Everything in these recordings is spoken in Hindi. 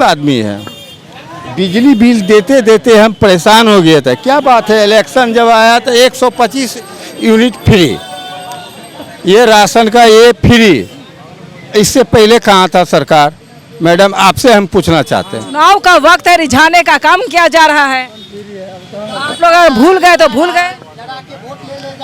गरीब आदमी है, बिजली बिल देते देते हम परेशान हो गए थे। क्या बात है, इलेक्शन जब आया तो 125 यूनिट फ्री, ये राशन का ये फ्री, इससे पहले कहाँ था सरकार? मैडम आपसे हम पूछना चाहते हैं। चुनाव का वक्त है, रिझाने का काम किया जा रहा है। आप लोग अगर भूल गए तो भूल गए।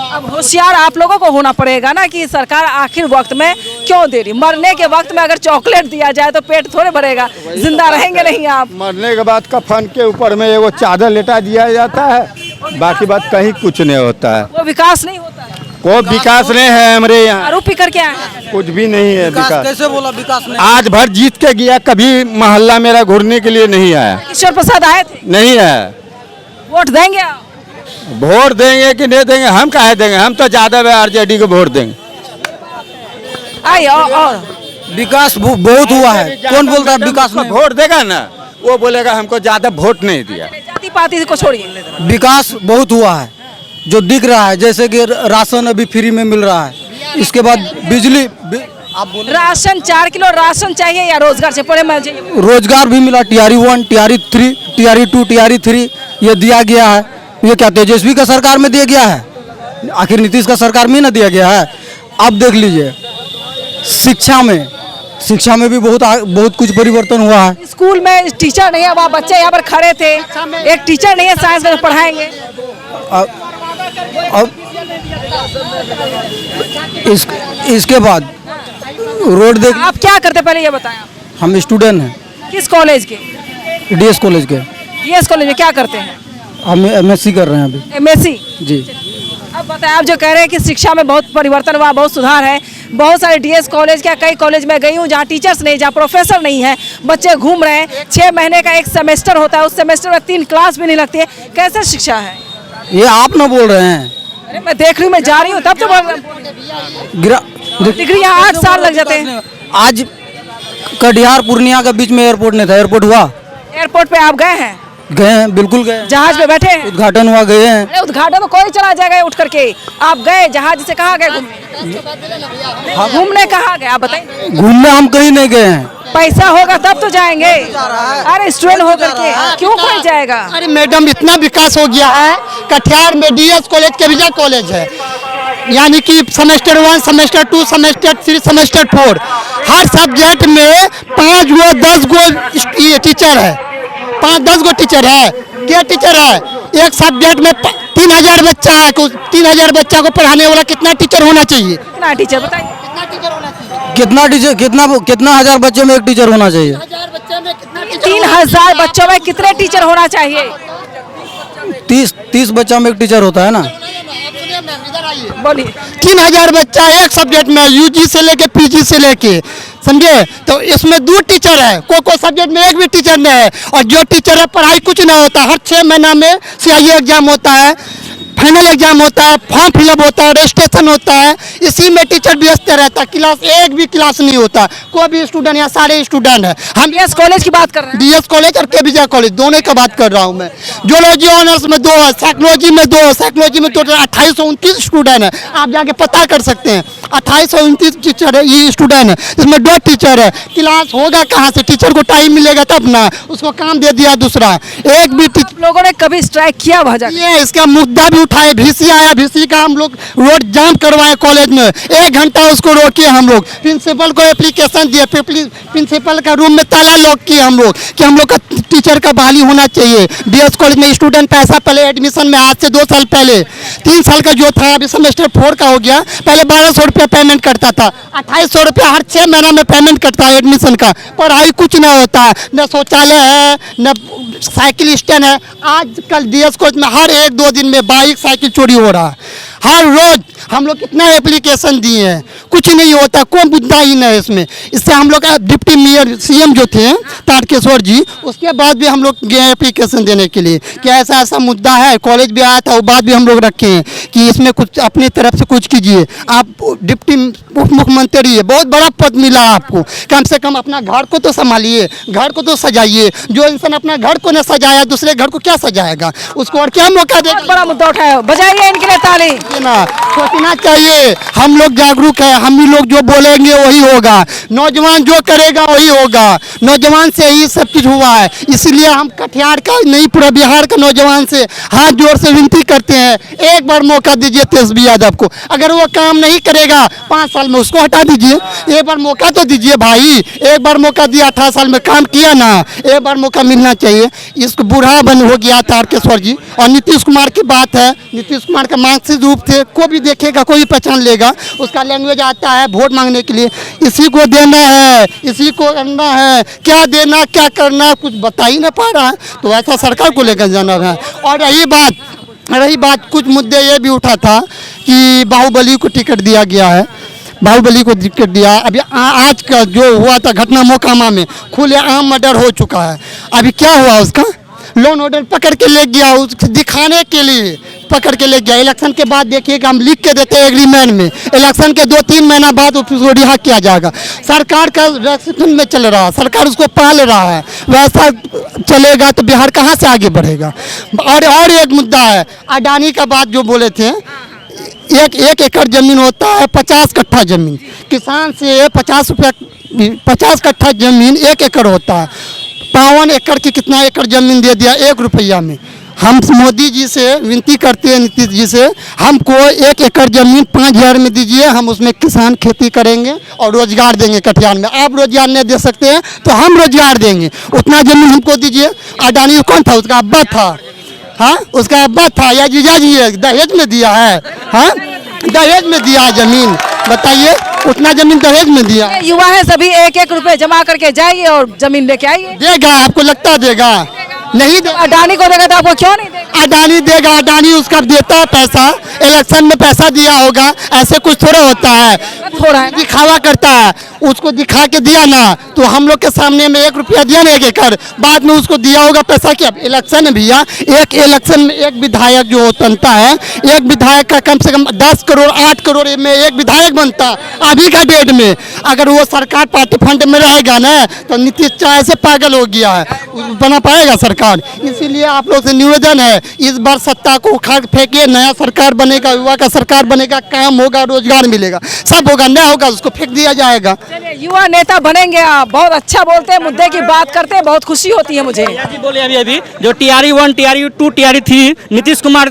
अब होशियार आप लोगों को होना पड़ेगा ना कि सरकार आखिर वक्त में क्यों दे रही। मरने के वक्त में अगर चॉकलेट दिया जाए तो पेट थोड़े भरेगा, जिंदा रहेंगे नहीं आप। मरने के बाद कफन के ऊपर में एगो चादर लेटा दिया जाता है, बाकी बात कहीं कुछ नहीं होता है। वो विकास नहीं होता है। कोई विकास नहीं है हमारे यहाँ, दारू पी करके आए हैं। कुछ भी नहीं है विकास। कैसे बोला विकास नहीं? आज भर जीत के गया, कभी मोहल्ला मेरा घूरने के लिए नहीं आया। ईश्वर प्रसाद आए थे, नहीं है। वोट देंगे आप? वोट देंगे कि नहीं देंगे, हम काहे देंगे, हम तो ज्यादा आरजेडी को वोट देंगे। आइए और विकास बहुत हुआ है। कौन बोलता है विकास नहीं? वोट देगा ना, वो बोलेगा हमको ज्यादा वोट नहीं दिया। जाति पाति को छोड़िए, विकास बहुत हुआ है जो दिख रहा है, जैसे कि राशन अभी फ्री में मिल रहा है। इसके बाद बिजली आप बोले राशन 4 किलो राशन चाहिए या रोजगार से पड़े मैं चाहिए? रोजगार भी मिला, टीआरई 1, टीआरई 3, टीआरई 2, टीआरई 3 ये दिया गया है। ये क्या तेजस्वी का सरकार में दिया गया है? आखिर नीतीश का सरकार में ना दिया गया है। अब देख लीजिए शिक्षा में भी बहुत कुछ परिवर्तन हुआ है। स्कूल में टीचर नहीं है, वहाँ बच्चे यहाँ पर खड़े थे, एक टीचर नहीं है साइंस में पढ़ाएंगे। अब इसके बाद रोड देख। आप क्या करते पहले ये बताएं। आप हम स्टूडेंट हैं, किस कॉलेज के? डीएस कॉलेज के। डीएस कॉलेज में क्या करते हैं? हम एमएससी कर रहे हैं अभी। एमएससी जी। अब बताएं, आप जो कह रहे हैं कि शिक्षा में बहुत परिवर्तन हुआ, बहुत सुधार है, बहुत सारे डीएस कॉलेज क्या कई कॉलेज में गई हूँ जहाँ टीचर्स नहीं, जहाँ प्रोफेसर नहीं है, बच्चे घूम रहे हैं। 6 महीने का एक सेमेस्टर होता है, उस सेमेस्टर में 3 क्लास भी नहीं लगती है। कैसे शिक्षा है ये? आप ना बोल रहे हैं। अरे मैं देख रही हूँ, मैं जा रही हूँ तब तो डिग्री यहाँ 8 साल लग जाते हैं। आज कटिहार पूर्णिया के बीच में एयरपोर्ट नहीं था, एयरपोर्ट हुआ। एयरपोर्ट पे आप गए हैं? गए हैं, बिल्कुल गए। जहाज पे बैठे हैं? उद्घाटन हुआ, गए हैं। अरे उद्घाटन में कोई चला जाएगा उठ करके, आप गए जहाज से? कहाँ गए घूमने? कहाँ गए आप बताइए? घूमने हम कहीं नहीं गए हैं। पैसा होगा तब तो जाएंगे। अरे स्टूडेंट होकर के क्यों कोई जाएगा? अरे मैडम इतना विकास हो गया है, कटिहार में डीएस कॉलेज केविजा कॉलेज है, यानी कि सेमेस्टर 1, सेमेस्टर 2, सेमेस्टर 3, सेमेस्टर 4 हर सब्जेक्ट में 5 गो 10 गो टीचर है, 5-10 गो टीचर है। क्या टीचर है? एक सब्जेक्ट में 3000 बच्चा है, 3000 बच्चा को पढ़ाने वाला कितना टीचर होना चाहिए? कितना टीचर बताइए? कितना हजार बच्चों में एक टीचर होना चाहिए? 3000 बच्चों में कितने टीचर होना चाहिए? 30 बच्चा में एक टीचर होता है ना। बोलिए। 3000 बच्चा एक सब्जेक्ट में, यूजी से लेके पीजी से लेके, समझे? तो इसमें 2 टीचर है, कोई सब्जेक्ट में एक भी टीचर नहीं है। और जो टीचर है पढ़ाई कुछ नहीं होता, हर 6 महीना में सीआईई एग्जाम होता है, फाइनल एग्जाम होता है, फॉर्म फिलअप होता है, रजिस्ट्रेशन होता है, इसी में टीचर व्यस्त रहता है। क्लास एक भी क्लास नहीं होता, कोई भी स्टूडेंट, यहाँ सारे स्टूडेंट हैं। हम डीएस कॉलेज की बात कर रहे हैं? डीएस कॉलेज और केविजा कॉलेज दोनों का बात कर रहा हूँ मैं। जियोलॉजी ऑनर्स में 2 है, साइकोलॉजी में 2 है, साइकोलॉजी में टोटल 2829 स्टूडेंट है। आप जाके पता कर सकते हैं, 2829 टीचर है, ये स्टूडेंट है, इसमें 2 टीचर है। क्लास होगा कहाँ से? टीचर को टाइम मिलेगा तब ना, उसको काम दे दिया दूसरा। एक भी लोगों ने कभी स्ट्राइक किया भाजपा? ये इसका मुद्दा भी उठाए, VC आया, VC का हम लोग रोड जाम करवाए कॉलेज में, 1 घंटा उसको रोके हम लोग। प्रिंसिपल को एप्लीकेशन दिए, प्रिंसिपल का रूम में ताला लॉक किए हम लोग कि हम लोग का टीचर का बहाली होना चाहिए। डीएस कॉलेज में स्टूडेंट पैसा पहले एडमिशन में आज से 2 साल पहले 3 साल का जो था, अभी सेमेस्टर 4 का हो गया, पहले 1200 रुपया पेमेंट करता था, 2800 रुपया हर 6 महीना में पेमेंट करता है एडमिशन का। पढ़ाई कुछ ना होता है, न शौचालय है, न साइकिल स्टैंड है। आजकल डीएस कॉलेज में हर 1-2 दिन में बाइक साइकिल चोरी हो रहा है। हर रोज हम लोग कितना एप्लीकेशन दिए हैं, कुछ नहीं होता, कोई मुद्दा ही नहीं है इसमें। इससे हम लोग डिप्टी मेयर सीएम जो थे तारकेश्वर जी, उसके बाद भी हम लोग गए एप्लीकेशन देने के लिए कि ऐसा ऐसा मुद्दा है। कॉलेज भी आया था, वो बात भी हम लोग रखे हैं कि इसमें कुछ अपनी तरफ से कुछ कीजिए। आप डिप्टी उप मुख्यमंत्री है, बहुत बड़ा पद मिला आपको, कम से कम अपना घर को तो संभालिए, घर को तो सजाइए। जो इंसान अपना घर को न सजाया, दूसरे घर को क्या सजाएगा? उसको और क्या मौका देगा? बड़ा मुद्दा उठाया, बजाइए इनके लिए ताली। दीजिए ना, सोचना चाहिए। हम लोग जागरूक है, हम ही लोग जो बोलेंगे वही होगा, नौजवान जो करेगा वही होगा, नौजवान से ही सब कुछ हुआ है। इसीलिए हम कटिहार का नहीं पूरा बिहार का नौजवान से हाथ जोड़ से विनती करते हैं, एक बार मौका दीजिए तेजस्वी यादव को। अगर वो काम नहीं करेगा 5 साल में उसको हटा दीजिए, एक बार मौका तो दीजिए भाई। एक बार मौका दिया, 18 साल में काम किया ना, एक बार मौका मिलना चाहिए। इसको बूढ़ा बन हो गया तारकेश्वर जी। और नीतीश कुमार की बात है, नीतीश कुमार का मानसिक रूप थे, कोई भी देखेगा कोई भी पहचान लेगा, उसका लैंग्वेज आता है वोट मांगने के लिए। इसी को देना है, इसी को करना है, क्या देना क्या करना कुछ बता ही ना पा रहा है, तो ऐसा सरकार को लेकर जाना है। और रही बात कुछ मुद्दे ये भी उठा था कि बाहुबली को टिकट दिया गया है, बाहुबली को टिकट दिया। अभी आज का जो हुआ था घटना मोकामा में, खुलेआम मर्डर हो चुका है। अभी क्या हुआ, उसका लॉ ऑर्डर पकड़ के ले गया, उसको दिखाने के लिए पकड़ के ले गया। इलेक्शन के बाद देखिएगा, हम लिख के देते हैं एग्रीमेंट में, इलेक्शन के 2-3 महीना बाद उसको रिहा किया जाएगा। सरकार का रेस्ट्रिक्शन में चल रहा है, सरकार उसको पाल रहा है, वैसा चलेगा तो बिहार कहाँ से आगे बढ़ेगा। और एक मुद्दा है, अडानी का बात जो बोले थे, एक एकड़ जमीन होता है 50 कट्ठा जमीन, किसान से 50 कट्ठा जमीन 1 एकड़ होता है। 52 एकड़ की कितना एकड़ जमीन दे दिया 1 रुपया में। हम मोदी जी से विनती करते हैं, नीतीश जी से, हमको 1 एकड़ जमीन 5000 में दीजिए, हम उसमें किसान खेती करेंगे और रोजगार देंगे कटिहार में। आप रोजगार नहीं दे सकते हैं तो हम रोजगार देंगे, उतना जमीन हमको दीजिए। अडानी कौन था, उसका अब्बा था, हाँ उसका अब्बा था या जीजाजी है, दहेज में दिया है, हाँ दहेज में दिया है जमीन, बताइए उतना जमीन दहेज में दिया। युवा है सभी 1-1 रुपए जमा करके जाइए और जमीन लेके आइए। देगा, आपको लगता देगा? नहीं दे। अडानी को देगा तो आपको क्यों नहीं देगा? अडानी देगा, अडानी उसका देता है पैसा, इलेक्शन में पैसा दिया होगा, ऐसे कुछ थोड़ा होता है, थोड़ा है दिखावा करता है। उसको दिखा के दिया ना, तो हम लोग के सामने में 1 रुपया दिया ना 1 एकड़, बाद में उसको दिया होगा पैसा। क्या इलेक्शन है भैया, एक इलेक्शन में एक विधायक जो बनता है, एक विधायक का कम से कम 10 करोड़ 8 करोड़ में एक विधायक बनता अभी का डेट में। अगर वो सरकार पार्टी फंड में रहेगा ना, तो नीतीश चाय से पागल हो गया है, बना पाएगा सरकार। इसीलिए आप लोग से निवेदन है, इस बार सत्ता को उखाड़ फेंकिए, नया सरकार बनेगा, युवा का सरकार बनेगा, काम होगा, रोजगार मिलेगा, सब होगा, नया होगा उसको फेंक दिया जाएगा। चलिए, युवा नेता बनेंगे आप, बहुत अच्छा बोलते हैं, मुद्दे की बात करते हैं, बहुत खुशी होती है मुझे। जी बोले अभी जो TRE 1 TRE 2 TRE 3 Nitish Kumar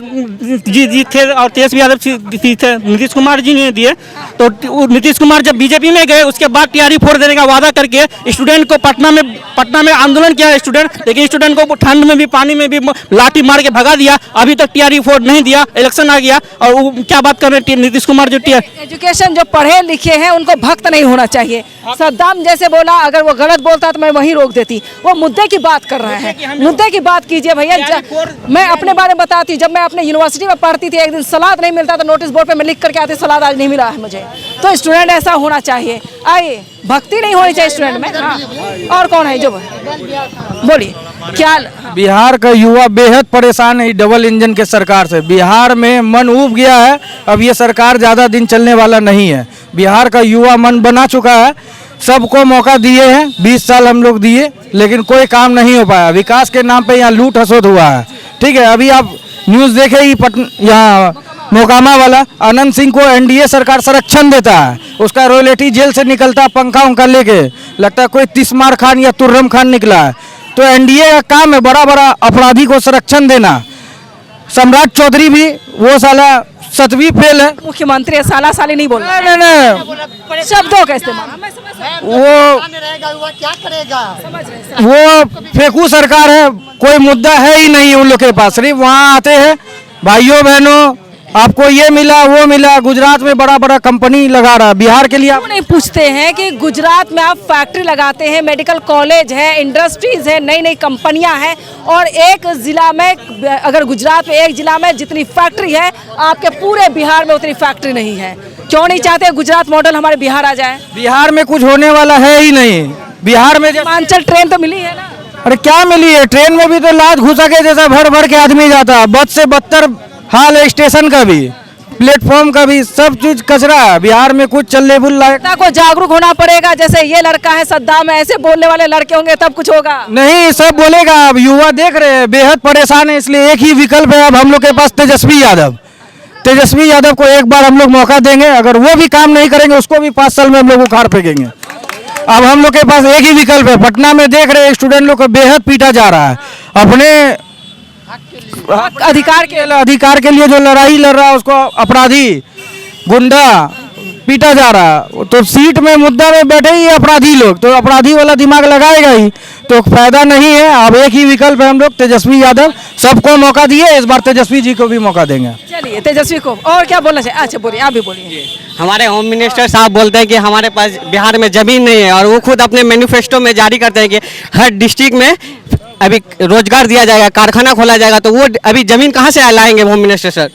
ji थे और तेजस्वी यादव जी थे, नीतीश कुमार जी ने दिए। तो नीतीश कुमार जब बीजेपी में गए उसके बाद TRE 4 देने का वादा करके स्टूडेंट को पटना में आंदोलन किया स्टूडेंट, लेकिन स्टूडेंट को ठंड में भी पानी में भी लाठी मार के भगा दिया। अभी तक TRE 4 नहीं दिया, इलेक्शन आ गया और वो क्या बात कर रहे हैं नीतीश कुमार जो एजुकेशन जो पढ़े लिखे हैं उनको भक्त नहीं होना चाहिए। सद्दाम जैसे बोला, अगर वो गलत बोलता तो मैं वहीं रोक देती। वो मुद्दे की बात कर रहे हैं, मुद्दे की बात कीजिए भैया। मैं अपने बारे में बताती, जब मैं अपने यूनिवर्सिटी में पढ़ती थी, एक दिन सलाद नहीं मिलता था, नोटिस बोर्ड पे मैं लिख करके आती, सलाद आज नहीं मिला है मुझे। तो स्टूडेंट ऐसा होना चाहिए, आइए भक्ति नहीं होनी चाहिए स्टूडेंट में। हाँ। और कौन है जो बोलिए क्या? बिहार का युवा बेहद परेशान है डबल इंजन के सरकार से। बिहार में मन उब गया है, अब ये सरकार ज़्यादा दिन चलने वाला नहीं है। बिहार का युवा मन बना चुका है, सबको मौका दिए हैं, 20 साल हम लोग दिए, लेकिन कोई काम नहीं हो पाया। विकास के नाम पे यहाँ लूट हसोद हुआ है, ठीक है। अभी आप न्यूज़ देखे ही, यहाँ मोकामा वाला आनंद सिंह को NDA सरकार संरक्षण देता है, उसका रॉयल्टी जेल से निकलता है पंखा उंखा लेके, लगता है कोई तिस्मार खान या तुर्रम खान निकला है। तो NDA का काम है बड़ा बड़ा अपराधी को संरक्षण देना। सम्राट चौधरी भी वो साला 7वीं फेल है, मुख्यमंत्री साला साली नहीं बोल रहा, नहीं शब्दों का इस्तेमाल वो क्या करेगा, वो फेंकू सरकार है, कोई मुद्दा है ही नहीं उन लोग के पास। सिर्फ वहाँ आते हैं, भाइयों बहनों आपको ये मिला वो मिला। गुजरात में बड़ा बड़ा कंपनी लगा रहा है, बिहार के लिए आप नहीं पूछते हैं कि गुजरात में आप फैक्ट्री लगाते हैं, मेडिकल कॉलेज है, इंडस्ट्रीज है, नई नई कंपनियां हैं, और एक जिला में, अगर गुजरात में एक जिला में जितनी फैक्ट्री है, आपके पूरे बिहार में उतनी फैक्ट्री नहीं है। क्यों नहीं चाहते गुजरात मॉडल हमारे बिहार आ जाए? बिहार में कुछ होने वाला है ही नहीं। बिहार में सीमांचल ट्रेन तो मिली है ना? अरे क्या मिली है, ट्रेन में भी तो लात घुसा के जैसा भर भर के आदमी जाता है। बद से बदतर हाल है स्टेशन का भी, प्लेटफॉर्म का भी, सब चीज कचरा है। बिहार में कुछ चलने बुल लायक को जागरूक होना पड़ेगा। जैसे ये लड़का है सद्दाम, ऐसे बोलने वाले लड़के होंगे तब कुछ होगा नहीं, सब बोलेगा। अब युवा देख रहे हैं बेहद परेशान है, इसलिए एक ही विकल्प है अब हम लोग के पास, तेजस्वी यादव। तेजस्वी यादव को एक बार हम लोग मौका देंगे, अगर वो भी काम नहीं करेंगे उसको भी 5 साल में हम लोग उखाड़ फेंकेंगे। अब हम लोग के पास एक ही विकल्प है। पटना में देख रहे स्टूडेंट लोग को बेहद पीटा जा रहा है, अपने अधिकार के लिए जो लड़ाई लड़ रहा है उसको अपराधी गुंडा पीटा जा रहा है। तो सीट में मुद्दा में बैठे ही अपराधी लोग, तो अपराधी वाला दिमाग लगाएगा ही, तो फायदा नहीं है। अब एक ही विकल्प है, हम लोग तेजस्वी यादव सबको मौका दिए, इस बार तेजस्वी जी को भी मौका देंगे। चलिए तेजस्वी को और क्या बोलना चाहिए? अच्छा बोलिए, आप भी बोलिए। हमारे होम मिनिस्टर साहब बोलते हैं कि हमारे पास बिहार में ज़मीन नहीं है, और वो खुद अपने मैनिफेस्टो में जारी करते हैं कि हर डिस्ट्रिक्ट में अभी रोजगार दिया जाएगा, कारखाना खोला जाएगा। तो वो अभी ज़मीन कहाँ से लाएंगे होम मिनिस्टर सर?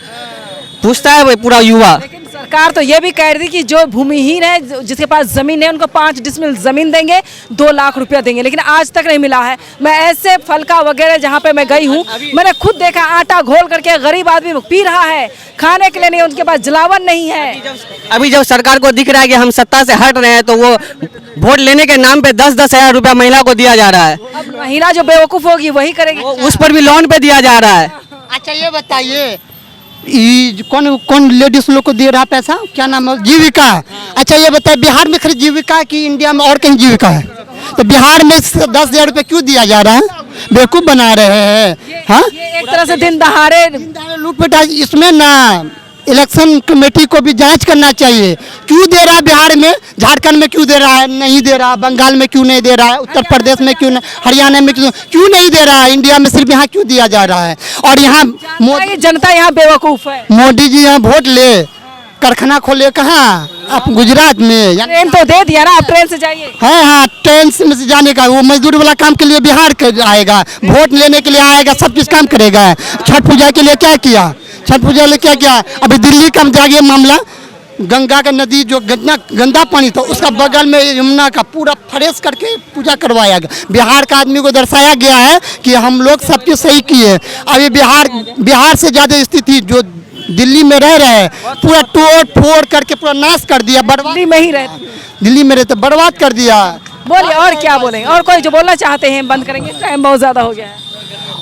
पूछता है वो पूरा युवा। लेकिन सरकार तो ये भी कह रही थी कि जो भूमिहीन है, जिसके पास जमीन है, उनको 5 डिसमिल जमीन देंगे, 2 लाख रुपया देंगे, लेकिन आज तक नहीं मिला है। मैं ऐसे फलका वगैरह जहाँ पे मैं गई हूँ, मैंने खुद देखा आटा घोल करके गरीब आदमी पी रहा है, खाने के लिए नहीं, उनके पास जलावन नहीं है। अभी जब सरकार को दिख रहा है कि हम सत्ता से हट रहे हैं, तो वो वोट लेने के नाम पे 10-10 हज़ार रुपया महिला को दिया जा रहा है। अब महिला जो बेवकूफ़ होगी वही करेगी, उस पर भी लोन पे दिया जा रहा है। अच्छा ये बताइए, कौन लेडीज लोग को दे रहा पैसा, क्या नाम है, जीविका। अच्छा ये बताइए, बिहार में खाली जीविका की इंडिया में और कहीं जीविका है? तो बिहार में 10,000 रुपये क्यों दिया जा रहा है? बेवकूफ़ बना रहे हैं। हाँ, ये एक तरह से दिन दहाड़े लूटपेटा। इसमें ना इलेक्शन कमेटी को भी जांच करना चाहिए, क्यों दे रहा है बिहार में, झारखंड में क्यों दे रहा है, नहीं दे रहा, बंगाल में क्यों नहीं दे रहा है, उत्तर प्रदेश में क्यों नहीं, हरियाणा में क्यों नहीं दे रहा है, इंडिया में सिर्फ यहाँ क्यों दिया जा रहा है? और यहाँ जनता यहाँ बेवकूफ़ है। मोदी जी यहाँ वोट ले, कारखाना खोले कहाँ? आप गुजरात में। ट्रेन तो दे दिया ना, आप ट्रेन से जाइए। हाँ, ट्रेन से जाने का, वो मजदूर वाला काम के लिए बिहार आएगा, वोट लेने के लिए आएगा, सब कुछ काम करेगा। छठ पूजा के लिए क्या किया? छठ पूजा लिए क्या किया? अभी दिल्ली का जागे मामला, गंगा का नदी जो गंदा पानी था, उसका बगल में यमुना का पूरा फ्रेश करके पूजा करवाया गया। बिहार का आदमी को दर्शाया गया है कि हम लोग सब चीज़ सही किए। अभी बिहार से ज़्यादा स्थिति जो दिल्ली में रह रहे हैं, पूरा तोड़ फोड़ करके पूरा नाश कर दिया, बर्बाद। दिल्ली में रहते बर्बाद कर दिया। बोलिए और क्या बोलेंगे? और कोई जो बोलना चाहते हैं बंद करेंगे, टाइम बहुत ज़्यादा हो गया है।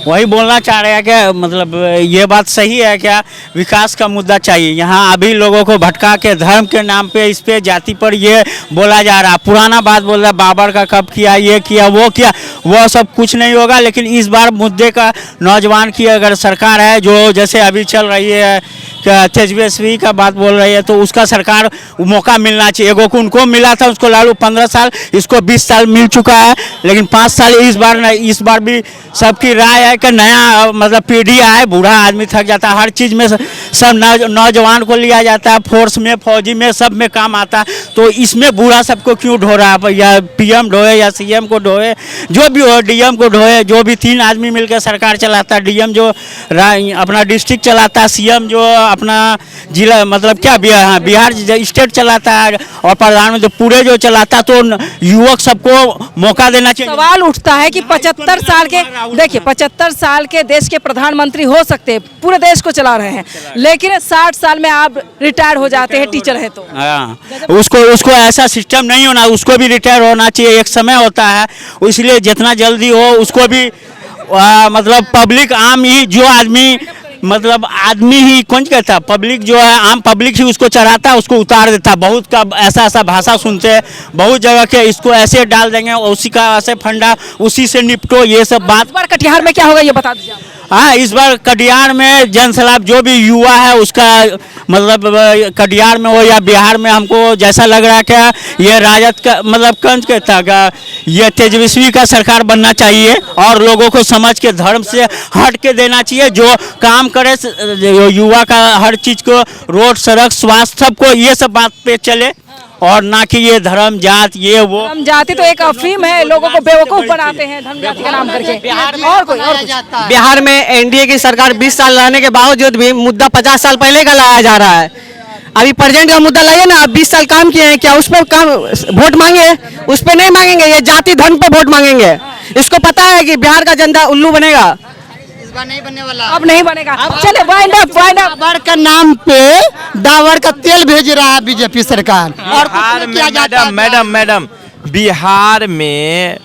वही बोलना चाह रहे हैं कि मतलब ये बात सही है क्या, विकास का मुद्दा चाहिए। यहाँ अभी लोगों को भटका के धर्म के नाम पे, इस पे जाति पर ये बोला जा रहा है, पुराना बात बोल रहा है, बाबर का कब किया, ये किया, वो सब कुछ नहीं होगा। लेकिन इस बार मुद्दे का नौजवान की अगर सरकार है, जो जैसे अभी चल रही है, तेजस्वी का बात बोल रही है, तो उसका सरकार मौका मिलना चाहिए। एगो को उनको मिला था, उसको लालू 15 साल, इसको 20 साल मिल चुका है, लेकिन 5 साल इस बार नहीं। इस बार भी सबकी राय है कि नया मतलब पीढ़ी आए, बूढ़ा आदमी थक जाता है, हर चीज़ में सब नौजवान को लिया जाता है, फोर्स में, फौजी में, सब में काम आता है। तो इसमें बूढ़ा सबको क्यों ढो रहा है? या PM ढोए या CM को ढोए, जो भी हो, DM को ढोए, जो भी 3 आदमी मिलकर सरकार चलाता है। DM जो अपना डिस्ट्रिक्ट चलाता है, CM जो अपना जिला मतलब क्या बिहार स्टेट चलाता है, और प्रधानमंत्री पूरे जो चलाता है। तो युवक सबको मौका देना चाहिए। सवाल उठता है कि 75 साल के, देखिए 75 साल के देश के प्रधानमंत्री हो सकते हैं, पूरे देश को चला रहे हैं, लेकिन 60 साल में आप रिटायर हो जाते हैं टीचर है तो। हाँ, उसको ऐसा सिस्टम नहीं होना, उसको भी रिटायर होना चाहिए, एक समय होता है। इसलिए जितना जल्दी हो उसको भी मतलब पब्लिक आम ही जो आदमी मतलब आदमी ही कौन कहता है, पब्लिक जो है आम पब्लिक ही उसको चढ़ाता है, उसको उतार देता है। बहुत का ऐसा भाषा सुनते हैं बहुत जगह के, इसको ऐसे डाल देंगे, उसी का ऐसे फंडा, उसी से निपटो, ये सब बात। इस बार कटिहार में क्या होगा ये बता दीजिए। हाँ, इस बार कटिहार में जनसलाब जो भी युवा है उसका मतलब कटिहार में हो या बिहार में, हमको जैसा लग रहा है कि ये राजद का मतलब कौन कहता है, ये तेजस्वी का सरकार बनना चाहिए, और लोगों को समझ के धर्म से हट के देना चाहिए, जो काम करे युवा का हर चीज़ को, रोड सड़क स्वास्थ्य सबको, ये सब बात पे चले, और ना कि ये धर्म जात ये वो। धर्म जाति तो एक अफीम है, लोगों को बेवकूफ़ बनाते हैं धर्म जाति का नाम करके। और कोई और बिहार में NDA की सरकार 20 साल रहने के बावजूद भी मुद्दा 50 साल पहले का लाया जा रहा है। अभी प्रेजेंट का मुद्दा लाइए ना, आप 20 साल काम किए हैं, क्या उस पर काम वोट मांगे? उस पर नहीं मांगेंगे, ये जाति धर्म पर वोट मांगेंगे। इसको पता है कि बिहार का जनता उल्लू बनेगा, इस बार नहीं बनने वाला। अब नहीं बनेगा। चले वाइंड अप। डाबर का नाम पे डाबर का तेल भेज रहा है बीजेपी सरकार। और बिहार में मैडम बिहार में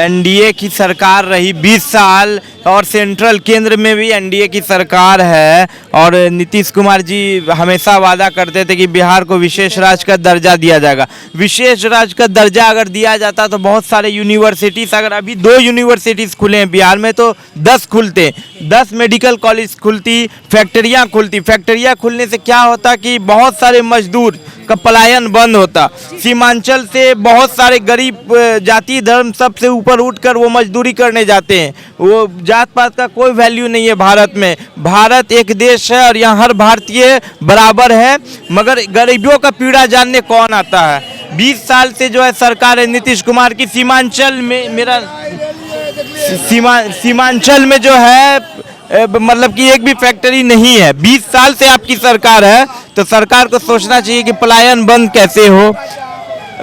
NDA की सरकार रही 20 साल, और सेंट्रल केंद्र में भी एनडीए की सरकार है और नीतीश कुमार जी हमेशा वादा करते थे कि बिहार को विशेष राज्य का दर्जा दिया जाएगा। विशेष राज्य का दर्जा अगर दिया जाता तो बहुत सारे यूनिवर्सिटीज़, अगर अभी 2 यूनिवर्सिटीज़ खुले हैं बिहार में तो 10 खुलते, 10 मेडिकल कॉलेज खुलती, फैक्ट्रियाँ खुलती। फैक्ट्रियाँ खुलने से क्या होता कि बहुत सारे मजदूर का पलायन बंद होता। सीमांचल से बहुत सारे गरीब जाति धर्म सबसे ऊपर उठकर वो मजदूरी करने जाते हैं। वो जात पात का कोई वैल्यू नहीं है भारत में। भारत एक देश है और यहाँ हर भारतीय बराबर है, मगर गरीबों का पीड़ा जानने कौन आता है। 20 साल से जो है सरकार है नीतीश कुमार की, सीमांचल में जो है मतलब कि एक भी फैक्ट्री नहीं है। 20 साल से आपकी सरकार है तो सरकार को सोचना चाहिए कि पलायन बंद कैसे हो,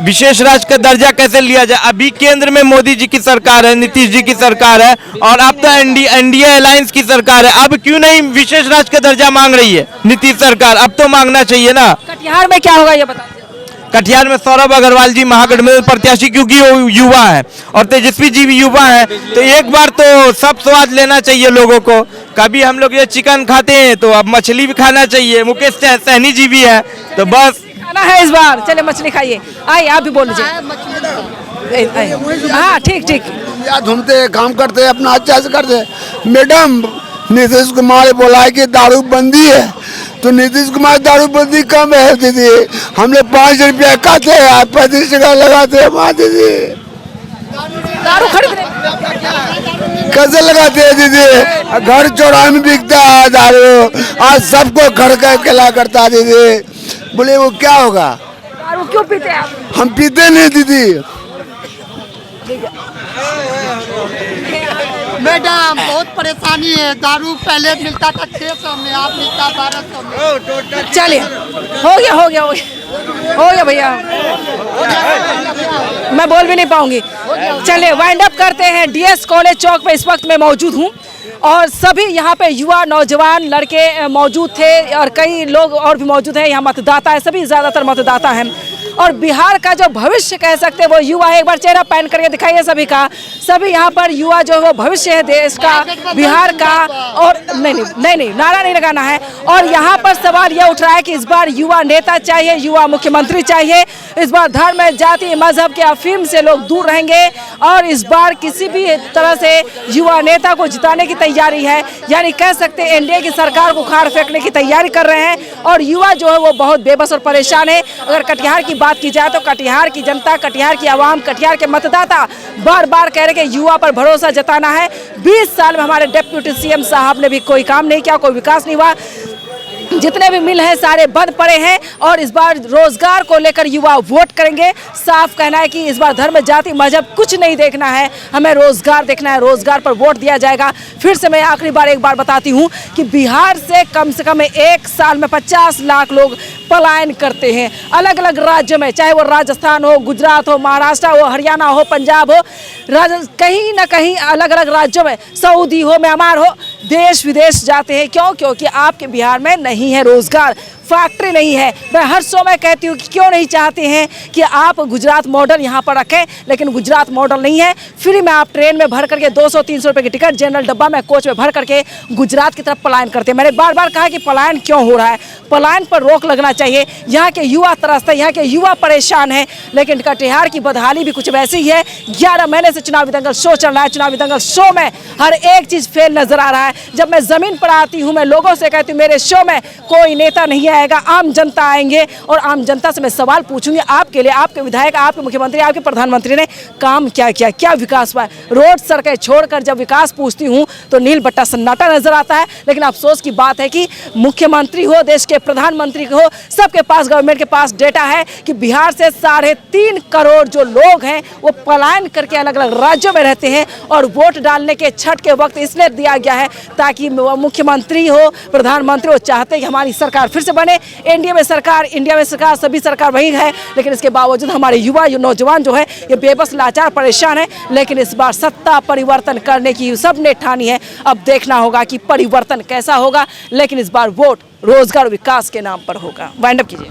विशेष राज्य का दर्जा कैसे लिया जाए। अभी केंद्र में मोदी जी की सरकार है, नीतीश जी की सरकार है और अब तो एनडीए अलायंस की सरकार है। अब क्यों नहीं विशेष राज्य का दर्जा मांग रही है नीतीश सरकार? अब तो मांगना चाहिए ना। कटिहार में क्या होगा ये बता दीजिए। कटिहार में सौरभ अग्रवाल जी महागठबंधन प्रत्याशी, क्योंकि वो युवा है और तेजस्वी जी भी युवा है, तो एक बार तो सब स्वाद लेना चाहिए लोगों को। कभी हम लोग ये चिकन खाते हैं तो अब मछली भी खाना चाहिए। मुकेश सहनी जी भी है, तो बस खाना है इस बार। चले मछली खाइए। आइए आप भी बोल लीजिए। हाँ ठीक ठीक। घूमते काम करते अपना अच्छा से करते। मैडम नीतीश कुमार बोला है कि दारू बंदी है, तो नीतीश कुमार दारू बंदी कम है दीदी। हम लोग 5 रुपया खाते हैं, आप 35 टका लगाते हैं। माँ दीदी दारू खरीद कैसे लगाते हैं दीदी? घर चौराहे में बिकता है दारू, आज सबको घर का अकेला करता है दीदी। बोले वो क्या होगा? दारू क्यों पीते हैं आप? हम पीते नहीं दीदी। मैडम बहुत परेशानी है। दारू पहले मिलता था 600 में, आप मिलता 1200 में। चलिए हो गया भैया, मैं बोल भी नहीं पाऊंगी। चलिए वाइंड अप करते हैं। डीएस कॉलेज चौक पे इस वक्त मैं मौजूद हूँ और सभी यहाँ पे युवा नौजवान लड़के मौजूद थे और कई लोग और भी मौजूद हैं। यहाँ मतदाता है, सभी ज़्यादातर मतदाता हैं और बिहार का जो भविष्य कह सकते हैं वो युवा है। एक बार चेहरा पैन करके दिखाइए सभी का। सभी यहाँ पर युवा जो है वो भविष्य है देश का, बिहार का। और नहीं नारा नहीं लगाना है। और यहाँ पर सवाल यह उठ रहा है कि इस बार युवा नेता चाहिए, युवा मुख्यमंत्री चाहिए। इस बार धर्म जाति मजहब के अफीम से लोग दूर रहेंगे और इस बार किसी भी तरह से युवा नेता को जिताने की तैयारी है। यानी कह सकते हैं एनडीए की सरकार को उखाड़ फेंकने की तैयारी कर रहे हैं और युवा जो है वो बहुत बेबस और परेशान है। अगर कटिहार की बात की जाए तो कटिहार की जनता, कटिहार की आवाम, कटिहार के मतदाता बार बार कह रहे कि युवा पर भरोसा जताना है। 20 साल में हमारे डिप्टी सीएम साहब ने भी कोई काम नहीं किया, कोई विकास नहीं हुआ। जितने भी मिल हैं सारे बंद पड़े हैं और इस बार रोजगार को लेकर युवा वोट करेंगे। साफ कहना है कि इस बार धर्म जाति मजहब कुछ नहीं देखना है, हमें रोजगार देखना है, रोजगार पर वोट दिया जाएगा। फिर से मैं आखिरी बार एक बार बताती हूँ कि बिहार से कम 1 साल में 50 लाख लोग पलायन करते हैं अलग अलग राज्यों में, चाहे वो राजस्थान हो, गुजरात हो, महाराष्ट्र हो, हरियाणा हो, पंजाब हो, कहीं ना कहीं अलग अलग राज्यों में, सऊदी हो, म्यांमार हो, देश विदेश जाते हैं। क्यों? क्योंकि आपके बिहार में नहीं है रोजगार, फैक्ट्री नहीं है। मैं हर समय कहती हूँ कि क्यों नहीं चाहते हैं कि आप गुजरात मॉडल यहाँ पर रखें, लेकिन गुजरात मॉडल नहीं है। फ्री में आप ट्रेन में भर करके 200-300 रुपये की टिकट, जनरल डब्बा में कोच में भर करके गुजरात की तरफ पलायन करते हैं। मैंने बार बार कहा कि पलायन क्यों हो रहा है, पलायन पर रोक लगना चाहिए। यहाँ के युवा त्रस्त है, यहाँ के युवा परेशान है, लेकिन कटिहार की बदहाली भी कुछ वैसी ही है। 11 महीने से चुनावी दंगल शो चल रहा है। चुनावी दंगल शो में हर एक चीज़ फेल नजर आ रहा है। जब मैं ज़मीन पर आती हूँ, मैं लोगों से कहती हूँ मेरे शो में कोई नेता नहीं आएगा, आम जनता आएंगे और आम जनता से मैं सवाल पूछूंगी आपके लिए, आपके विधायक, आपके मुख्यमंत्री, आपके प्रधानमंत्री ने काम क्या किया, क्या विकास हुआ है। रोड सड़कें छोड़कर जब विकास पूछती हूँ तो नील बट्टा सन्नाटा नजर आता है। लेकिन अफसोस की बात है कि मुख्यमंत्री हो, देश के प्रधानमंत्री हो, सबके पास, गवर्नमेंट के पास डेटा है कि बिहार से 3.5 करोड़ जो लोग हैं वो पलायन करके अलग अलग राज्यों में रहते हैं और वोट डालने के छठ के वक्त इसलिए दिया गया है ताकि मुख्यमंत्री हो, प्रधानमंत्री हो, चाहते हैं कि हमारी सरकार फिर से बने। इंडिया में सरकार, सभी सरकार वही है, लेकिन इसके बावजूद हमारे युवा नौजवान जो है ये बेबस, लाचार, परेशान है। लेकिन इस बार सत्ता परिवर्तन करने की सबने ठानी है। अब देखना होगा कि परिवर्तन कैसा होगा, लेकिन इस बार वोट रोजगार विकास के नाम पर होगा। वाइंड अप कीजिए।